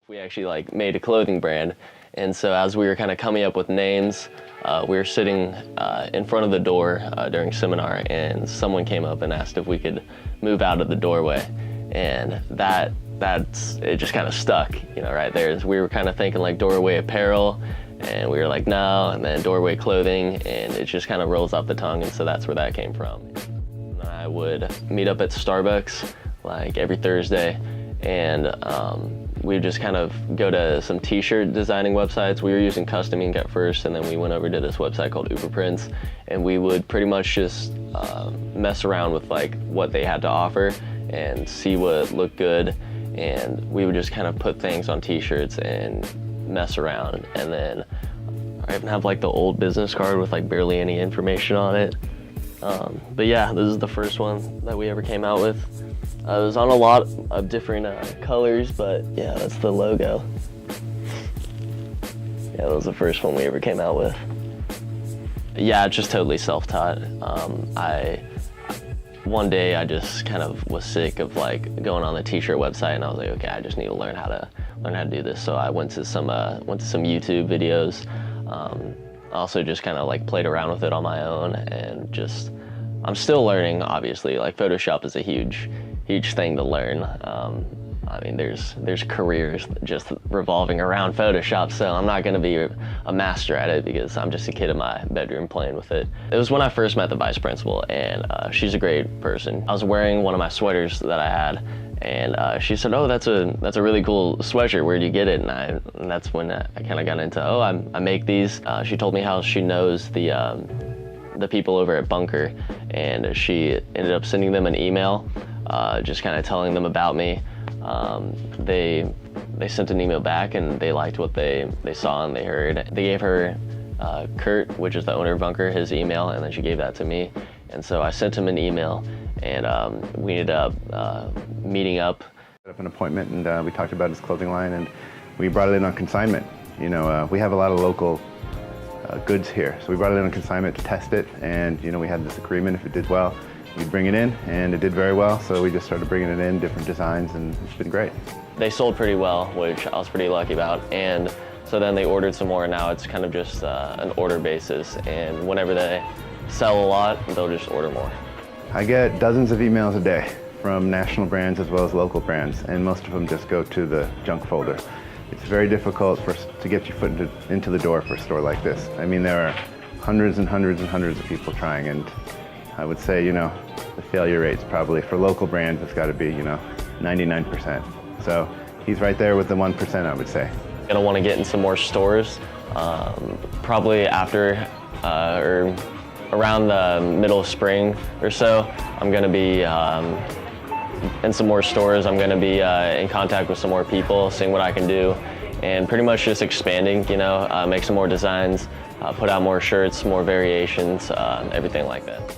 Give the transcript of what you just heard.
We actually made a clothing brand, and so as we were kind of coming up with names, we were sitting in front of the door during seminar, and someone came up and asked if we could move out of the doorway, and it just kind of stuck, right there. We were kind of thinking like doorway apparel, and we were like no, and then doorway clothing, and it just kind of rolls off the tongue, and so that's where that came from. And I would meet up at Starbucks like every Thursday, and we would just kind of go to some t-shirt designing websites. We were using Custom Ink at first, and then we went over to this website called Uber Prints, and we would pretty much just mess around with what they had to offer and see what looked good, and we would just kind of put things on t-shirts and mess around. And then I even have the old business card with barely any information on it. But yeah, this is the first one that we ever came out with. It was on a lot of different colors, but yeah, that's the logo. Yeah, that was the first one we ever came out with. Yeah, it's just totally self-taught. One day I just kind of was sick of going on the t-shirt website, and I was like, okay, I just need to learn how to do this. So I went to some YouTube videos. Also just kind of played around with it on my own, and I'm still learning, obviously. Photoshop is a huge thing to learn. I mean, there's careers just revolving around Photoshop, so I'm not gonna be a master at it because I'm just a kid in my bedroom playing with it. It was when I first met the vice principal, and she's a great person. I was wearing one of my sweaters that I had, and she said, oh, that's a really cool sweatshirt, where'd you get it? And that's when I kind of got into, oh, I make these. She told me how she knows the people over at Bunker, and she ended up sending them an email, just kind of telling them about me. They sent an email back, and they liked what they saw and they heard. They gave her Kurt, which is the owner of Bunker, his email, and then she gave that to me. And so I sent him an email, and we ended up meeting up. Set up an appointment, and we talked about his clothing line, and we brought it in on consignment. We have a lot of local goods here, so we brought it in on consignment to test it, and we had this agreement, if it did well, we'd bring it in, and it did very well, so we just started bringing it in, different designs, and it's been great. They sold pretty well, which I was pretty lucky about, and so then they ordered some more, and now it's kind of just an order basis, and whenever they sell a lot, they'll just order more. I get dozens of emails a day from national brands as well as local brands, and most of them just go to the junk folder. It's very difficult to get your foot into the door for a store like this. I mean, there are hundreds and hundreds and hundreds of people trying, and I would say, the failure rate's probably, for local brands, it's got to be, 99%. So he's right there with the 1%, I would say. I'm gonna want to get in some more stores, probably after or around the middle of spring or so. I'm gonna be in some more stores. I'm gonna be in contact with some more people, seeing what I can do, and pretty much just expanding, make some more designs, put out more shirts, more variations, everything like that.